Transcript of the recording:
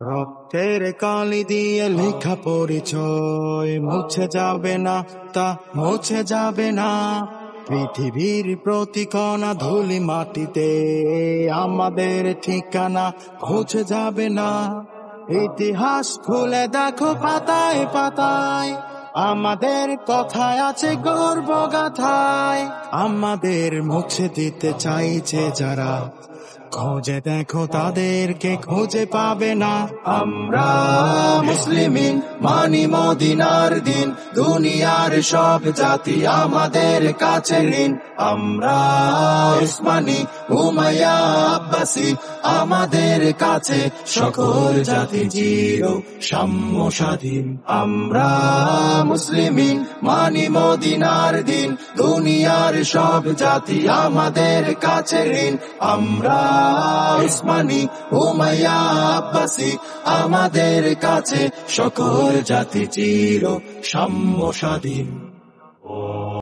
রক্তের কালি দিয়ে লেখা পরিচয় মুছে যাবে না, তা মুছে যাবে না। পৃথিবীর প্রতি কণা ধুলি মাটিতে আমাদের ঠিকানা মুছে যাবে না। ইতিহাস খুলে দেখো পাতায় পাতায়, আমাদের কথায় আছে গর্ব গাথায়। আমাদের মুছে দিতে চাইছে যারা, খোঁজে দেখো তাদেরকে খুঁজে পাবে না। আমরা মুসলিমিন মানি মদিনার দিন, দুনিয়ার সব জাতি আমাদের কাছে ঋণ। আমরা উসমানী উমাইয়া আব্বাসী, আমাদের কাছে সকল জাতি চির সাম্য স্বাধীন। আমরা মুসলিমিন মানি মদিনার দিন, দুনিয়ার সব জাতি আমাদের কাছে ঋণ। আমরা উসমানী উমাইয়া আব্বাসী, আমাদের কাছে সকল জাতি চির সাম্য স্বাধীন।